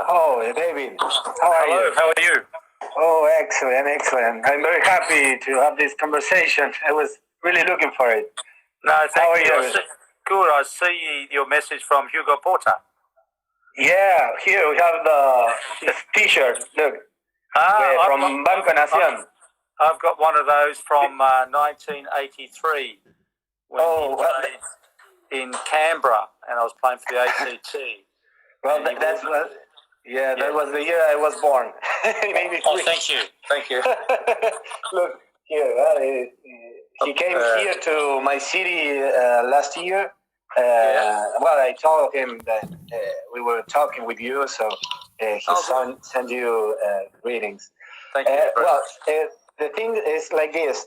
Oh, David, how are Hello, you? how are you? Oh, excellent, excellent. I'm very happy to have this conversation. I was really looking for it. No, How thank are you. you? Good. I see your message from Hugo Porter. Yeah, here we have the T-shirt. Look, from Banco Nación. I've got one of those from 1983 when he played in Canberra, and I was playing for the ACT. Well, that was the year I was born. In 83. Oh, thank you. Look here. He came here to my city last year. Well, I told him that we were talking with you, so he sent you greetings. Thank you. Well, the thing is like this.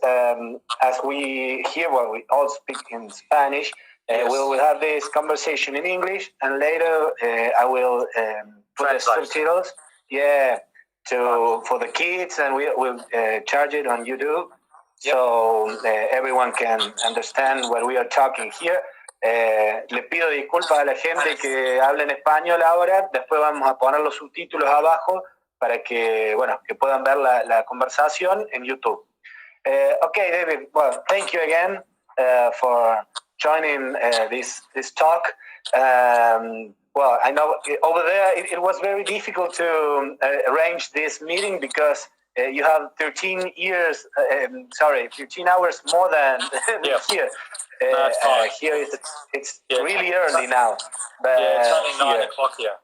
As we all speak in Spanish. We will have this conversation in English, and later I will put the subtitles. For the kids, and we'll charge it on YouTube, so everyone can understand what we are talking here. Le pido disculpas a la gente que habla en español ahora. Después vamos a poner los subtítulos abajo para que puedan ver la conversación en YouTube. Okay, David. Well, thank you again for joining this talk. Well, I know over there it was very difficult to arrange this meeting because you have 13 hours more than here. Here it's really early now. But it's only 9 o'clock here.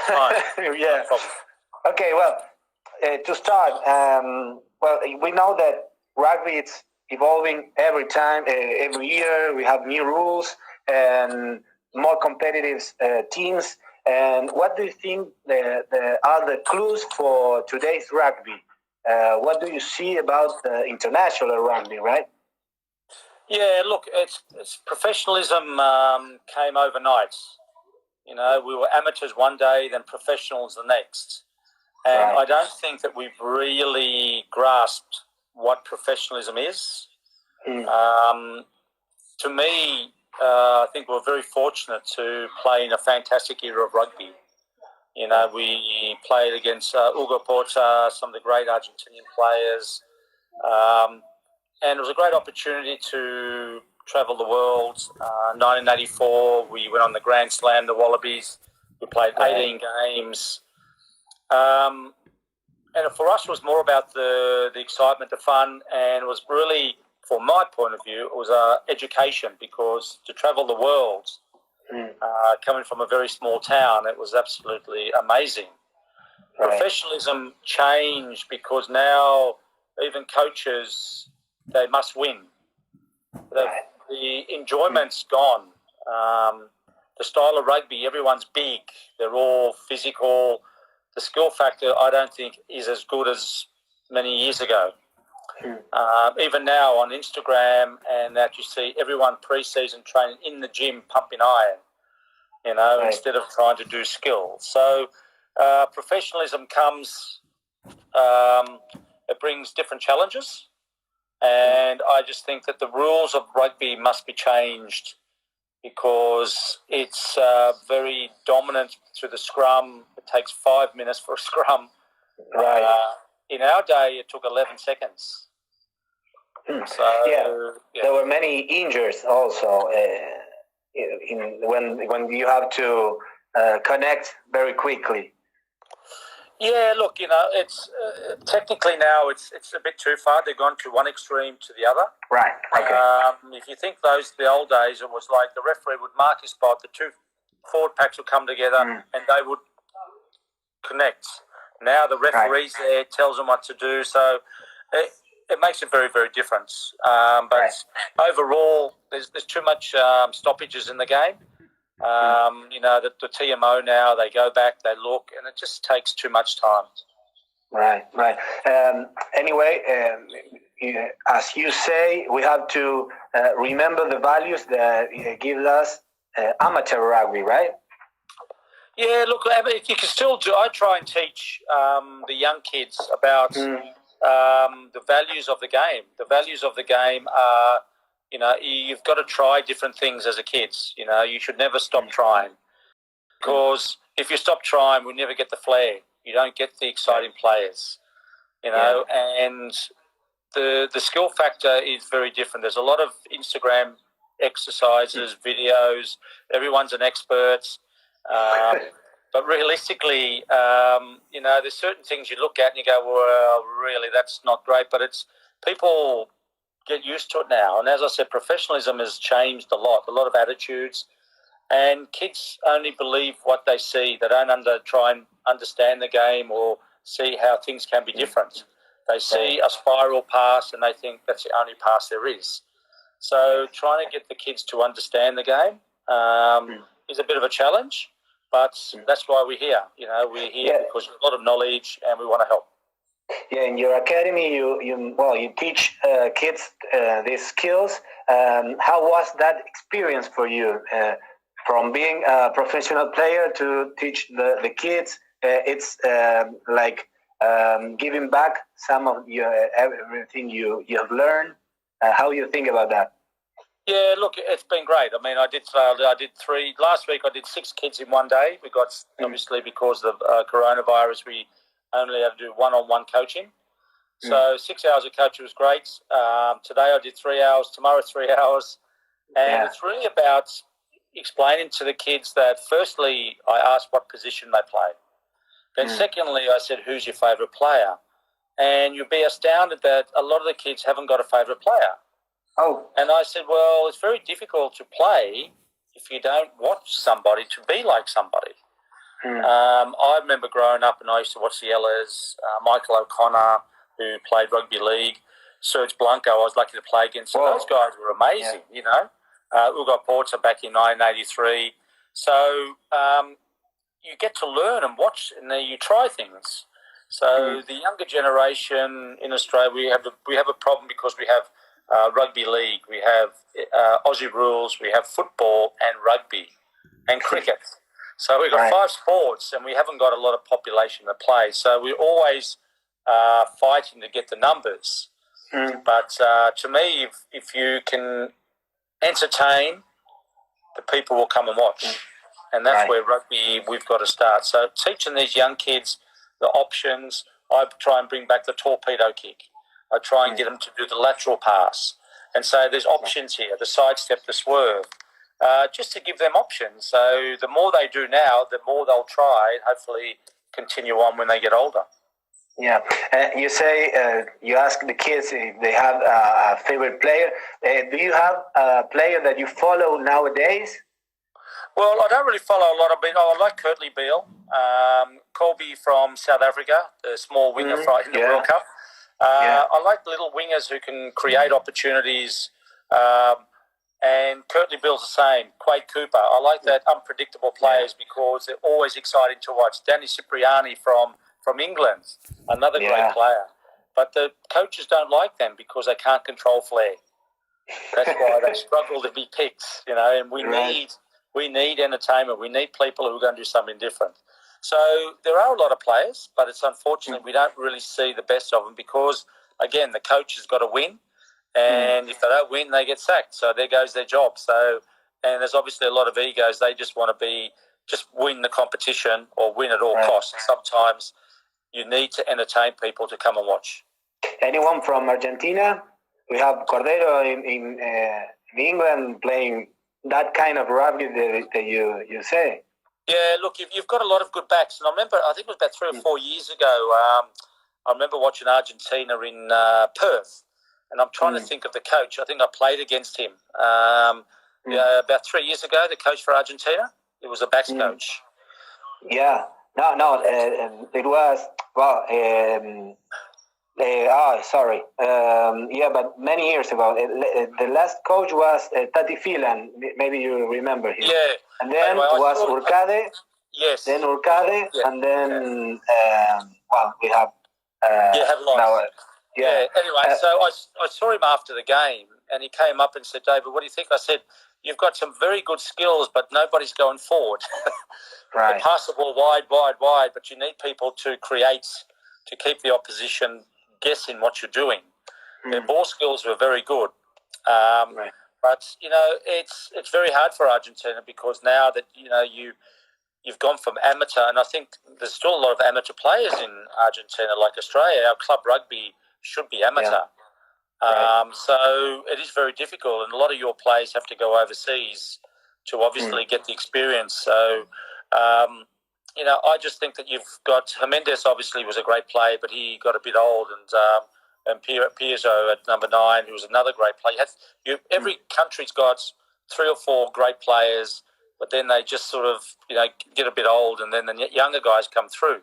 Fine. Yeah. No, okay, well, to start, we know that rugby is evolving every year. We have new rules and more competitive teams. And what do you think are the clues for today's rugby? What do you see about international rugby, right? Yeah, look, it's professionalism came overnight. You know, we were amateurs one day, then professionals the next. And I don't think that we've really grasped what professionalism is. To me, I think we're very fortunate to play in a fantastic era of rugby. You know, we played against Hugo Porter, some of the great Argentinian players, and it was a great opportunity to travel the world. 1984, we went on the Grand Slam, the Wallabies. We played 18 games. And for us, it was more about the excitement, the fun, and it was really, from my point of view, it was education, because to travel the world, coming from a very small town, it was absolutely amazing. Professionalism changed because now even coaches, they must win. The enjoyment's gone. The style of rugby, everyone's big. They're all physical. The skill factor, I don't think, is as good as many years ago. Even now on Instagram, and that you see everyone pre-season training in the gym, pumping iron, you know, instead of trying to do skill. So professionalism comes, it brings different challenges, and I just think that the rules of rugby must be changed, because it's very dominant through the scrum. It takes 5 minutes for a scrum. In our day, it took 11 seconds. So, there were many injuries also when you have to connect very quickly. Yeah, look, you know, it's technically now it's a bit too far. They've gone to one extreme to the other. Right. Okay. If you think the old days, it was like the referee would mark his spot, the two forward packs would come together, and they would connect. Now the referee's there, tells them what to do, so it makes it very, very different. But overall, there's too much stoppages in the game. You know, the TMO now, they go back, they look, and it just takes too much time. Right. Anyway, as you say, we have to remember the values that give us amateur rugby, right? Yeah, look, you can still do. I try and teach the young kids about the values of the game. The values of the game are, you know, you've got to try different things as a kid. You know, you should never stop trying, because if you stop trying, we never get the flair. You don't get the exciting players, and the skill factor is very different. There's a lot of Instagram exercises, videos. Everyone's an expert. But realistically, there's certain things you look at and you go, well, really, that's not great. But it's people get used to it now. And as I said, professionalism has changed a lot of attitudes. And kids only believe what they see. They don't try and understand the game or see how things can be different. They see a spiral pass and they think that's the only pass there is. So trying to get the kids to understand the game is a bit of a challenge, but that's why we're here. We're here because we've a lot of knowledge and we want to help. Yeah, in your academy, you teach kids these skills. How was that experience for you? From being a professional player to teach the kids, it's like giving back some of everything you have learned. How you think about that? Yeah, look, it's been great. I mean, I did 3 last week. I did 6 kids in one day. We got obviously because of coronavirus, we only had to do one-on-one coaching. So 6 hours of coaching was great. Today I did 3 hours. Tomorrow 3 hours, and it's really about explaining to the kids that firstly I asked what position they play. Then secondly I said, who's your favourite player? And you'll be astounded that a lot of the kids haven't got a favourite player. Oh. And I said, well, it's very difficult to play if you don't watch somebody to be like somebody. I remember growing up and I used to watch the Ellas, Michael O'Connor, who played rugby league, Serge Blanco, I was lucky to play against. So those guys were amazing, Ugo Porta back in 1983. So you get to learn and watch, and then you try things. So the younger generation in Australia, we have a problem because we have rugby league, we have Aussie rules, we have football and rugby and cricket. So we've got 5 sports, and we haven't got a lot of population to play. So we're always fighting to get the numbers. But to me, if you can entertain, the people will come and watch. And that's where rugby, we've got to start. So teaching these young kids the options, I try and bring back the torpedo kick. I try and get them to do the lateral pass and say there's options here, the sidestep, the swerve, just to give them options. So the more they do now, the more they'll try and hopefully continue on when they get older. Yeah, you say you ask the kids if they have a favorite player. Do you have a player that you follow nowadays? Well, I don't really follow a lot of people. I like Kurtley Beale, Colby from South Africa, the small winger in the World Cup. I like little wingers who can create opportunities. And Kurtley Beale's the same. Quade Cooper. I like that unpredictable players because they're always exciting to watch. Danny Cipriani from England, another great player. But the coaches don't like them because they can't control flair. That's why they struggle to be picked, and we need entertainment. We need people who are going to do something different. So there are a lot of players, but it's unfortunate we don't really see the best of them because, again, the coach has got to win. And if they don't win, they get sacked. So there goes their job. So, and there's obviously a lot of egos. They just want to just win the competition or win at all costs. Sometimes you need to entertain people to come and watch. Anyone from Argentina? We have Cordero in England playing that kind of rugby that you say. Yeah, look, you've got a lot of good backs. And I think it was about 3 or 4 years ago, I remember watching Argentina in Perth. And I'm trying to think of the coach. I think I played against him. About 3 years ago, the coach for Argentina. It was a backs coach. Yeah. No. It was, sorry. But many years ago. The last coach was Tati Filan. Maybe you remember him. Yeah. And then was Urcade. Yes. Then Urcade. Yeah. And then, we have... have lost. Now, Anyway, so I saw him after the game, and he came up and said, "David, what do you think?" I said, "You've got some very good skills, but nobody's going forward. They pass the ball wide, but you need people to create, to keep the opposition guessing what you're doing. Their ball skills were very good, but it's very hard for Argentina because now that you you've gone from amateur, and I think there's still a lot of amateur players in Argentina, like Australia. Our club rugby should be amateur. So it is very difficult, and a lot of your players have to go overseas to obviously get the experience. So, I just think that you've got Jimenez. Obviously, was a great player, but he got a bit old, and Piezo at number 9, who was another great player. Every country's got 3 or 4 great players, but then they just sort of get a bit old, and then the younger guys come through.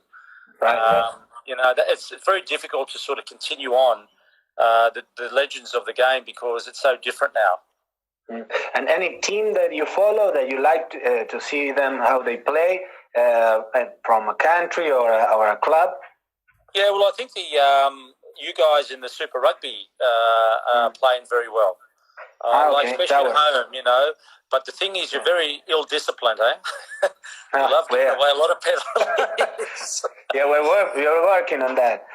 It's very difficult to sort of continue on the legends of the game because it's so different now. And any team that you follow that you like to see them how they play from a country or a club? Yeah, well, I think you guys in the Super Rugby are playing very well. Especially at home, But the thing is, you're very ill-disciplined, eh? You love giving away a lot of penalties. Yeah, we're working on that.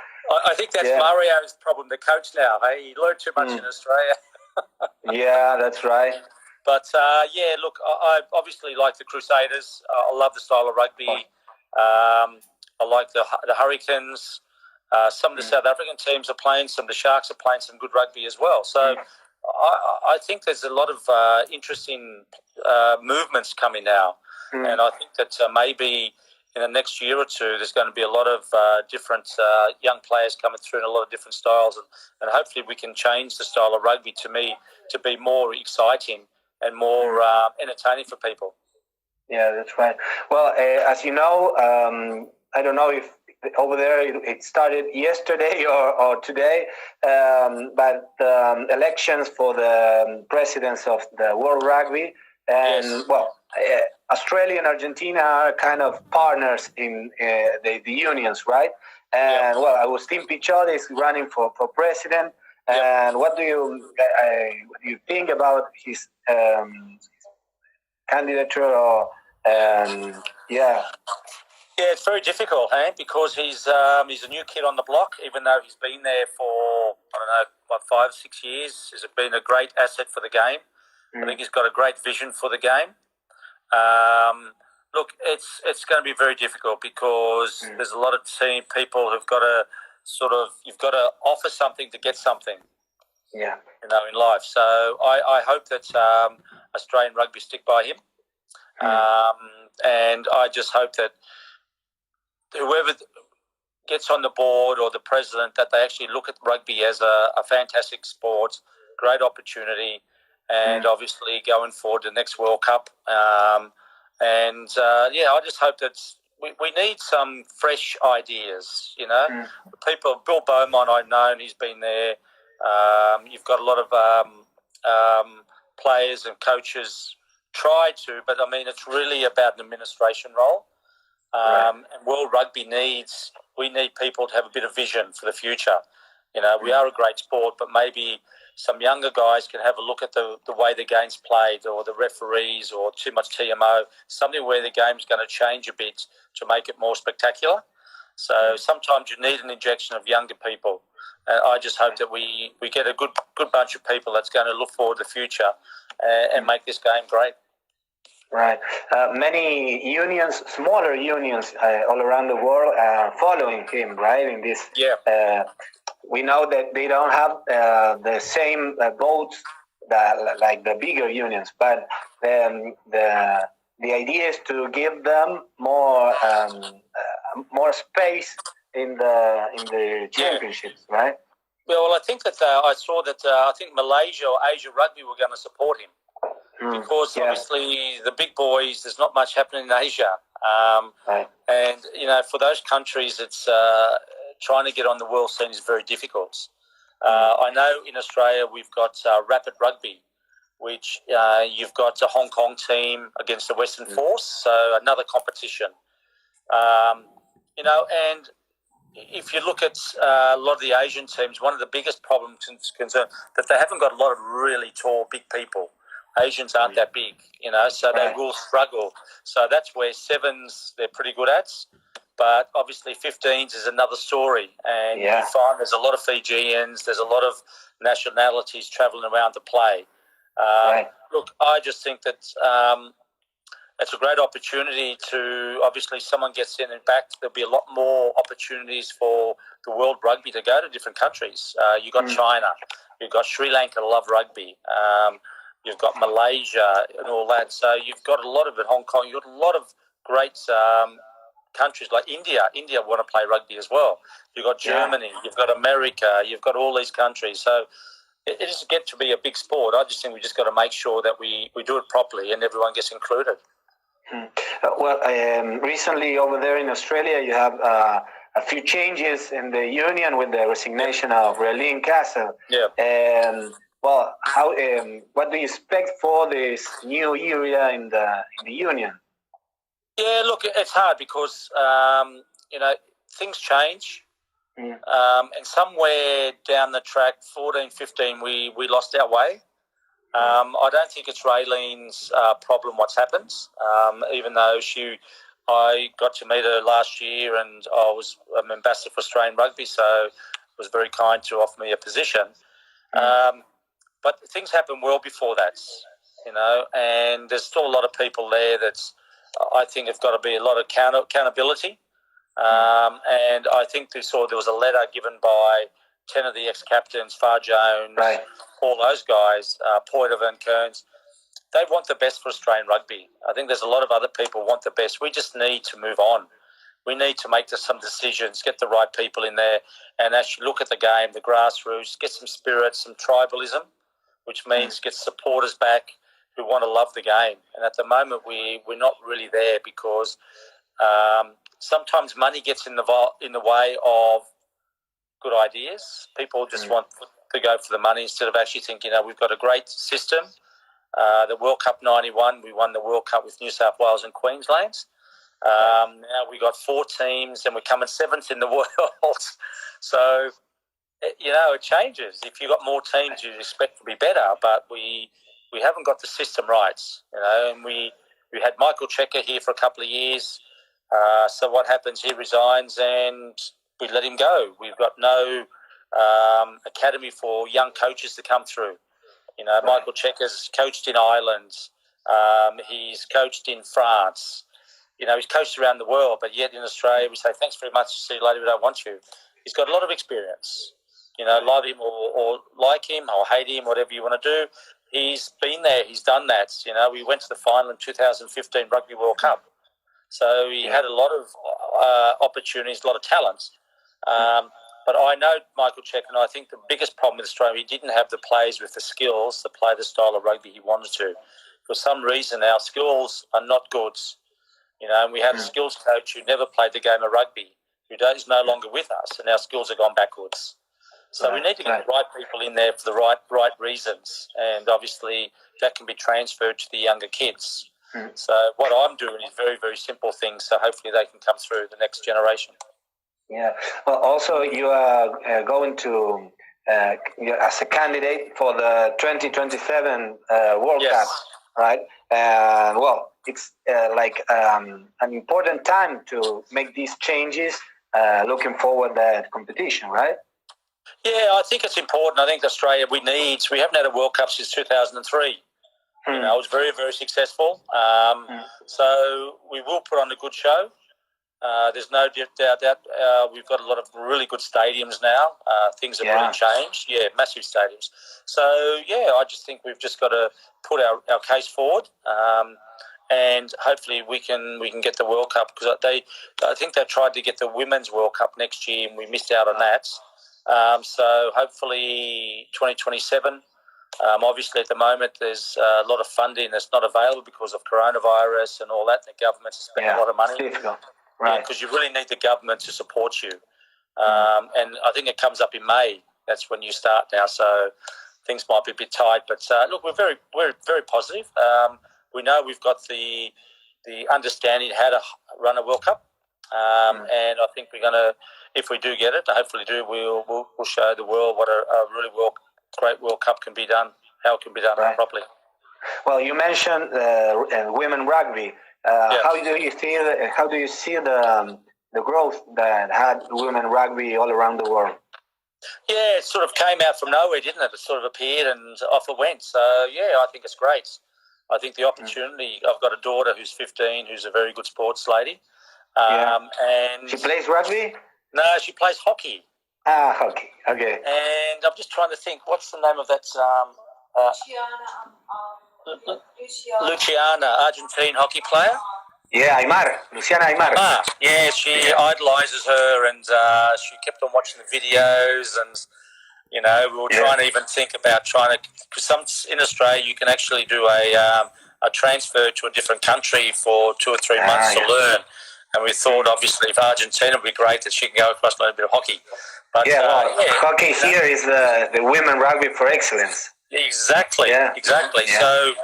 I think that's Mario's problem, the coach now. Hey, he learned too much in Australia. Yeah, that's right. But, look, I obviously like the Crusaders. I love the style of rugby. I like the Hurricanes. Some of the South African teams are playing. Some of the Sharks are playing some good rugby as well. So I think there's a lot of interesting movements coming now. And I think that maybe in the next year or two, there's going to be a lot of different young players coming through in a lot of different styles. And hopefully we can change the style of rugby to be more exciting and more entertaining for people. Yeah, that's right. Well, as you know, I don't know if over there it started yesterday or today, but elections for the presidents of the World Rugby. And, Australia and Argentina are kind of partners in the unions, right? And, Agustín Pichot is running for president. And what do you think about his candidature? Or Yeah, it's very difficult, because he's a new kid on the block, even though he's been there for, 5 or 6 years. He's been a great asset for the game. I think he's got a great vision for the game. Look, it's going to be very difficult because there's a lot of people who've got to you've got to offer something to get something. Yeah. In life. So I hope that Australian rugby stick by him. And I just hope that whoever gets on the board or the president, that they actually look at rugby as a fantastic sport, great opportunity, and obviously going forward to the next World Cup. I just hope that we need some fresh ideas, People, Bill Beaumont, I've known, he's been there. You've got a lot of players and coaches try to, but it's really about an administration role. And World Rugby we need people to have a bit of vision for the future. We are a great sport, but maybe some younger guys can have a look at the way the game's played, or the referees, or too much TMO, something where the game's going to change a bit to make it more spectacular. So sometimes you need an injection of younger people. I just hope that we get a good bunch of people that's going to look forward to the future and make this game great. Right. Many unions, smaller unions all around the world are following him, right? In this, we know that they don't have the same votes like the bigger unions, but the idea is to give them more space in the championships, right? Well, I think that I saw that I think Malaysia or Asia Rugby were going to support him. Because obviously the big boys, there's not much happening in Asia. And, for those countries, it's trying to get on the world scene is very difficult. I know in Australia we've got Rapid Rugby, which you've got a Hong Kong team against the Western Force, so another competition. And if you look at a lot of the Asian teams, one of the biggest problems is concerned that they haven't got a lot of really tall, big people. Asians aren't that big, so they will struggle. So that's where sevens they're pretty good at, but obviously 15s is another story. And you find there's a lot of Fijians, there's a lot of nationalities travelling around to play. Look, I just think that it's a great opportunity to, obviously, someone gets in and back. There'll be a lot more opportunities for the World Rugby to go to different countries. You've got China, you've got Sri Lanka, love rugby. You've got Malaysia and all that. So you've got a lot of it, Hong Kong. You've got a lot of great countries like India. India want to play rugby as well. You've got Germany, you've got America, you've got all these countries. So it is get to be a big sport. I just think we just got to make sure that we do it properly and everyone gets included. Recently over there in Australia, you have a few changes in the union with the resignation of Raylene Castle. Yeah. How? What do you expect for this new area in the union? Yeah, look, it's hard because things change. And somewhere down the track, 14, 15, we lost our way. I don't think it's Raylene's problem what's happened, even though I got to meet her last year and I was an ambassador for Australian rugby, so it was very kind to offer me a position. But things happened well before that, and there's still a lot of people there that's, I think, have got to be a lot of accountability. And I think there was a letter given by 10 of the ex-captains, Far Jones, all those guys, Poitevin and Kearns. They want the best for Australian rugby. I think there's a lot of other people want the best. We just need to move on. We need to make some decisions, get the right people in there, and actually look at the game, the grassroots, get some spirit, some tribalism, which means get supporters back who want to love the game. And at the moment, we're not really there because sometimes money gets in the way of good ideas. People just want to go for the money instead of actually thinking, we've got a great system. The World Cup 91, we won the World Cup with New South Wales and Queensland. Now we got 4 teams and we're coming 7th in the world. So, it changes. If you've got more teams, you'd expect to be better, but we haven't got the system right. And we had Michael Checker here for a couple of years. So what happens? He resigns and we let him go. We've got no academy for young coaches to come through. Michael Checker's coached in Ireland. He's coached in France. He's coached around the world, but yet in Australia we say, thanks very much, see you later, we don't want you. He's got a lot of experience. Love him or like him or hate him, whatever you want to do. He's been there. He's done that. We went to the final in 2015 Rugby World Cup. So he had a lot of opportunities, a lot of talent. But I know Michael Check, and I think the biggest problem with Australia, he didn't have the players with the skills to play the style of rugby he wanted to. For some reason, our skills are not good. And we had a skills coach who never played the game of rugby, who is no longer with us, and our skills have gone backwards. So we need to get the right people in there for the right reasons, and obviously that can be transferred to the younger kids. So what I'm doing is very, very simple things, so hopefully they can come through the next generation. Yeah. Well, also you are going to, as a candidate for the 2027 World Cup, right? It's an important time to make these changes, looking forward to that competition, right? Yeah, I think it's important. I think Australia, we haven't had a World Cup since 2003. It was very, very successful. So we will put on a good show. There's no doubt that we've got a lot of really good stadiums now. Things have really changed. Yeah, massive stadiums. So, I just think we've just got to put our case forward, and hopefully we can get the World Cup, because I think they tried to get the Women's World Cup next year and we missed out on that. So hopefully 2027. Obviously, at the moment, there's a lot of funding that's not available because of coronavirus and all that. The government's spending a lot of money. Difficult. Right. Because you really need the government to support you. And I think it comes up in May. That's when you start now. So things might be a bit tight. But look, we're very positive. We know we've got the understanding how to run a World Cup. And I think we're going to, if we do get it, hopefully we'll show the world what a really great World Cup can be done, how it can be done properly. Well, you mentioned women rugby. How do you see the growth that had women rugby all around the world? Yeah, it sort of came out from nowhere, didn't it? It sort of appeared and off it went. So, I think it's great. I think the opportunity, I've got a daughter who's 15 who's a very good sports lady. And she plays rugby? No, she plays hockey. Ah, hockey. Okay. And I'm just trying to think, what's the name of that? Luciana, Argentine hockey player. Yeah, Luciana Aymar. Yeah, she idolises her, and she kept on watching the videos, and we were trying to even think about because in Australia you can actually do a transfer to a different country for 2 or 3 months to learn. And we thought, obviously, if Argentina would be great, that she can go across and learn a bit of hockey. But hockey here is the women rugby for excellence. Exactly. Yeah. So,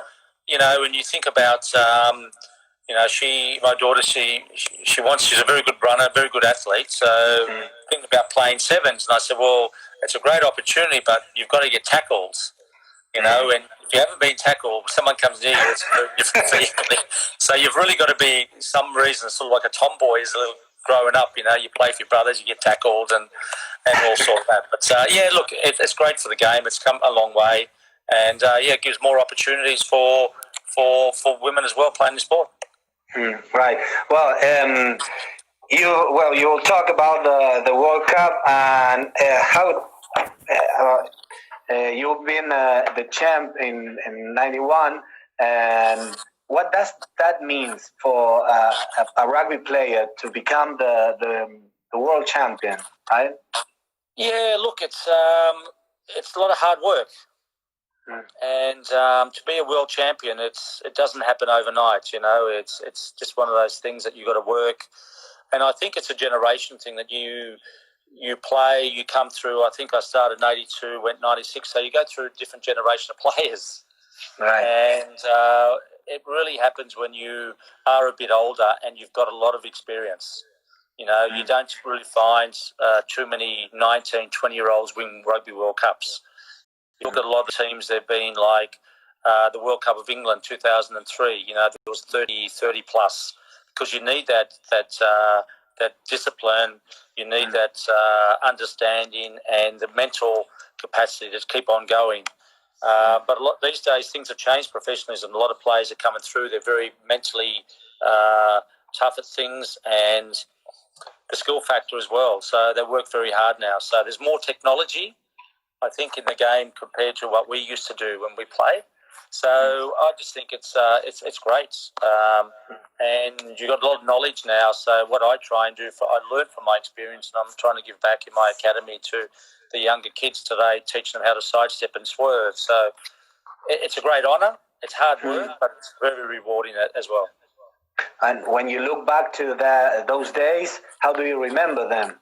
when you think about, my daughter, she's a very good runner, very good athlete. So, thinking about playing sevens, and I said, well, it's a great opportunity, but you've got to get tackled. And if you haven't been tackled, someone comes near you, it's very different feeling. So you've really got to be, some reason, sort of like a tomboy is a little growing up, you play for your brothers, you get tackled and all sort of that. But, look, it's great for the game. It's come a long way. And, it gives more opportunities for women as well playing the sport. Right. Well, you'll talk about the World Cup and how... you've been the champ in 91, and what does that mean for a rugby player to become the world champion, right? Yeah, look, it's a lot of hard work. And to be a world champion, it doesn't happen overnight, it's just one of those things that you've got to work. And I think it's a generation thing that you play, you come through. I think I started in 82, went 96, so you go through a different generation of players. Right. And it really happens when you are a bit older and you've got a lot of experience. You don't really find too many 19, 20-year-olds win Rugby World Cups. You look at a lot of the teams, they've been like the World Cup of England 2003, there was 30 plus, because you need that discipline, you need that understanding and the mental capacity to keep on going. But these days things have changed. Professionalism, a lot of players are coming through, they're very mentally tough at things, and the skill factor as well. So they work very hard now. So there's more technology, I think, in the game compared to what we used to do when we play. So I just think it's great, and you've got a lot of knowledge now. So what I try and do, I learn from my experience, and I'm trying to give back in my academy to the younger kids today, teaching them how to sidestep and swerve. So it's a great honour. It's hard work, but it's very rewarding as well. And when you look back to those days, how do you remember them?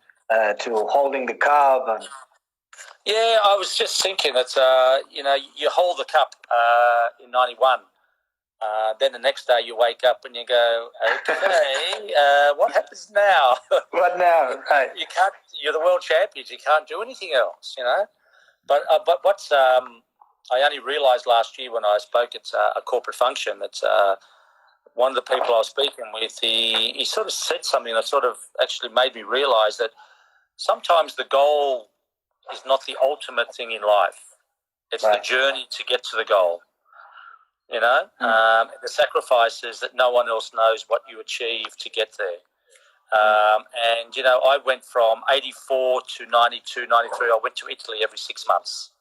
To holding the cup and... Yeah, I was just thinking that, you hold the cup in 91. Then the next day you wake up and you go, okay, what happens now? What now? Right. You're the world champions. You can't do anything else, But what's I only realised last year when I spoke at a corporate function that one of the people I was speaking with, he sort of said something that sort of actually made me realise that sometimes the goal is not the ultimate thing in life. It's the journey to get to the goal. The sacrifices that no one else knows what you achieve to get there. And I went from 84 to 92, 93. I went to Italy every 6 months.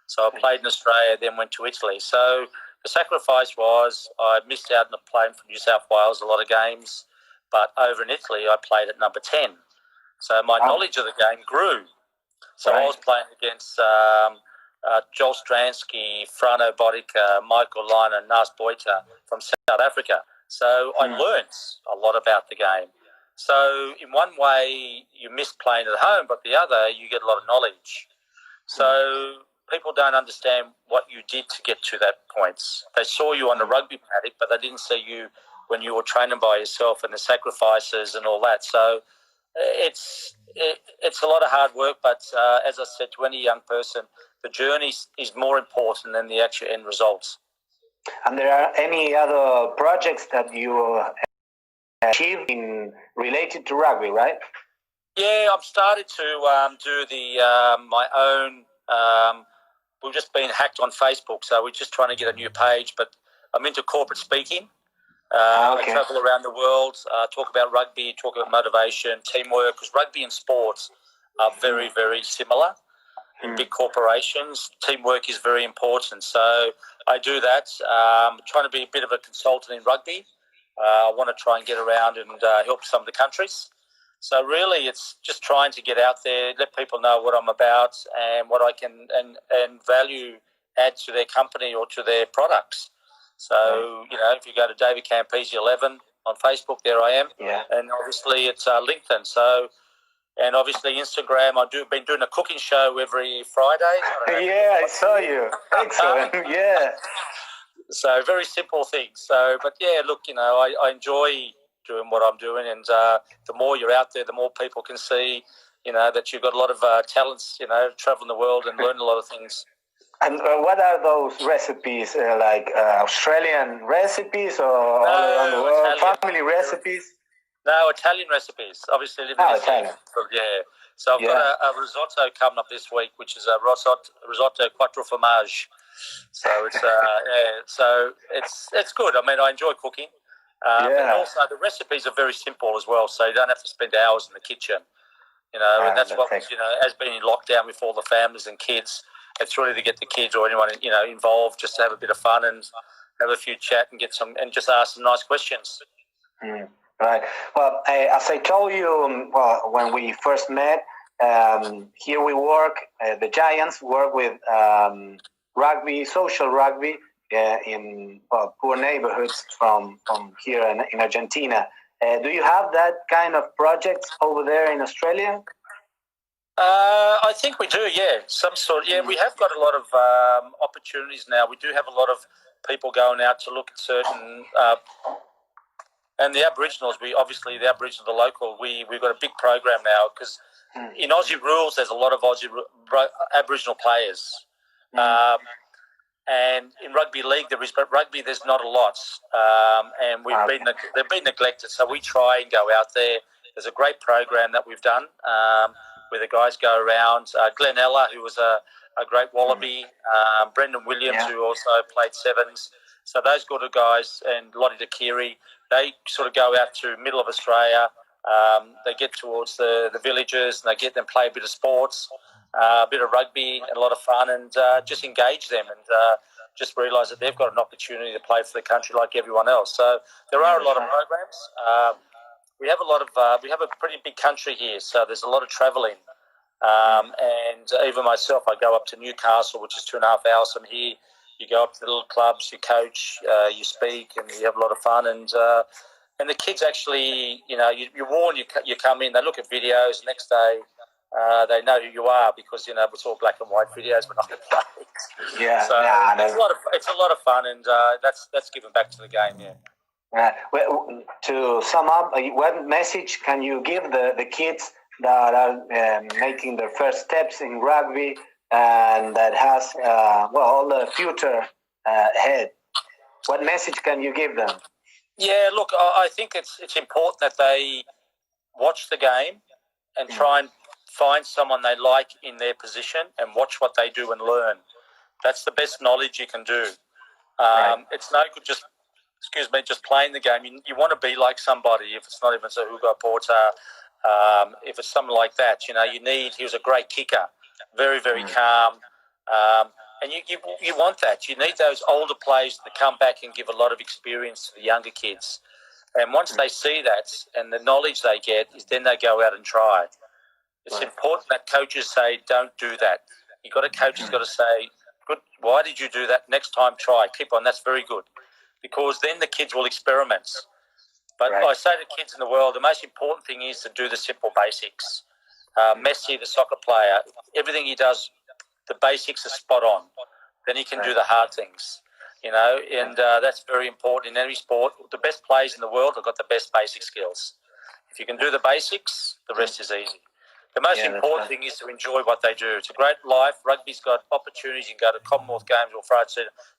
So I played in Australia, then went to Italy. So the sacrifice was I missed out on playing for New South Wales a lot of games, but over in Italy I played at number 10. So my knowledge of the game grew. So I was playing against Joel Stransky, Frano Bodica, Michael Liner, and Nas Boita from South Africa. So I learnt a lot about the game. So in one way you miss playing at home, but the other you get a lot of knowledge. So people don't understand what you did to get to that point. They saw you on the rugby paddock, but they didn't see you when you were training by yourself and the sacrifices and all that. So it's a lot of hard work, but as I said to any young person, the journey is more important than the actual end results. And there are any other projects that you achieved related to rugby, right? Yeah, I've started to do my own. We've just been hacked on Facebook, so we're just trying to get a new page. But I'm into corporate speaking. Okay. I travel around the world, talk about rugby, talk about motivation, teamwork, because rugby and sports are very, very similar. In big corporations, teamwork is very important. So I do that. Trying to be a bit of a consultant in rugby. I want to try and get around and help some of the countries. So really, it's just trying to get out there, let people know what I'm about and what I can and value add to their company or to their products. So, if you go to David Campese 11 on Facebook, there I am. Yeah. And obviously it's LinkedIn. So, and obviously Instagram, been doing a cooking show every Friday. Yeah, I saw you. Excellent. Yeah. So very simple things. So, but yeah, look, I enjoy doing what I'm doing, and the more you're out there, the more people can see, that you've got a lot of talents, traveling the world and learn a lot of things. And what are those recipes? Like Australian recipes or all around the world? Italian. Family recipes? No, Italian recipes. Obviously living in Italian. Yeah. So I've got a risotto coming up this week, which is a risotto quattro formaggi. So it's so it's good. I mean, I enjoy cooking. And also the recipes are very simple as well, so you don't have to spend hours in the kitchen. And that's what has been in lockdown with all the families and kids. It's really to get the kids or anyone involved, just to have a bit of fun and have a few chat and just ask some nice questions. Right. Well, as I told you, when we first met, here we work. The Giants work with rugby, social rugby, in poor neighborhoods from here in Argentina. Do you have that kind of projects over there in Australia? I think we do, yeah. Some sort. Yeah, we have got a lot of opportunities now. We do have a lot of people going out to look at certain. And the Aboriginals, the Aboriginal, the local, we've got a big program now because in Aussie rules, there's a lot of Aboriginal players. And in rugby league there is, but rugby there's not a lot, and they've been neglected. So we try and go out there. There's a great program that we've done where the guys go around. Glenn Ella, who was a great Wallaby, Brendan Williams, who also played sevens. So those good guys and Lottie Dakiri, they sort of go out to middle of Australia. They get towards the villages and they get them play a bit of sports. A bit of rugby and a lot of fun, and just engage them and just realise that they've got an opportunity to play for the country like everyone else. So there are a lot of programs. We have a pretty big country here, so there's a lot of travelling. And even myself, I go up to Newcastle, which is 2.5 hours from here. You go up to the little clubs, you coach, you speak, and you have a lot of fun. And the kids actually, you warn, you come in, they look at videos, the next day. They know who you are because it's all black and white videos, but not the players. Yeah, so it's a lot of fun, and that's given back to the game. Yeah. Well, to sum up, what message can you give the kids that are making their first steps in rugby and that has all the future ahead? What message can you give them? Yeah, look, I think it's important that they watch the game and try and find someone they like in their position and watch what they do and learn. That's the best knowledge you can do. It's no good just playing the game. You want to be like somebody. If it's not even so Hugo Porter, if it's something like that, he was a great kicker, very, very calm. And you want that. You need those older players to come back and give a lot of experience to the younger kids. And once they see that and the knowledge they get, then they go out and try. It's important that coaches say, don't do that. Coaches got to say, good, why did you do that? Next time, try. Keep on. That's very good. Because then the kids will experiment. But I say to kids in the world, the most important thing is to do the simple basics. Messi, the soccer player, everything he does, the basics are spot on. Then he can do the hard things, and that's very important in any sport. The best players in the world have got the best basic skills. If you can do the basics, the rest is easy. The most important thing is to enjoy what they do. It's a great life. Rugby's got opportunities. You can go to Commonwealth Games or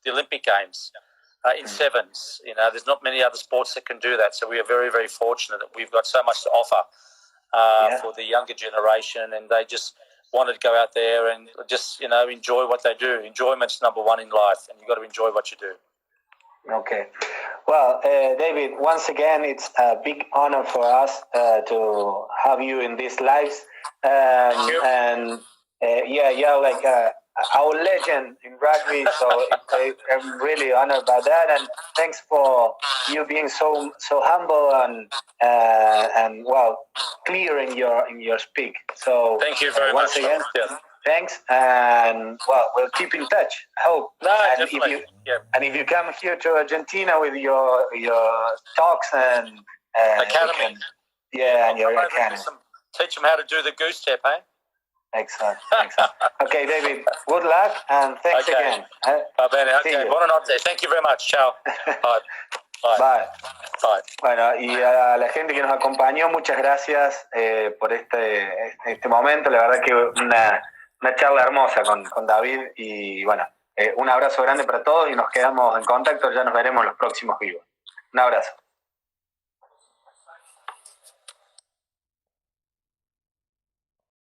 the Olympic Games in sevens. There's not many other sports that can do that. So we are very, very fortunate that we've got so much to offer for the younger generation, and they just wanted to go out there and just, enjoy what they do. Enjoyment's number one in life, and you've got to enjoy what you do. Okay. Well, David, once again, it's a big honor for us to have you in these lives. And like our legend in rugby, so I'm really honored by that. And thanks for you being so humble and well, clear in your speak. So thank you very once much. again, thanks, and well, we'll keep in touch. I hope. No, and definitely. And if you come here to Argentina with your talks and academy, and your academy, teach them how to do the goose step, eh? Excellent. Okay, David, good luck and thanks again. Va bene, okay. Buonanotte. Thank you very much. Ciao. Bye. Bye. Bye. Bye. Bueno, y a la gente que nos acompañó, muchas gracias por este momento. La verdad que una charla hermosa con David y bueno, un abrazo grande para todos y nos quedamos en contacto. Ya nos veremos en los próximos vivos. Un abrazo.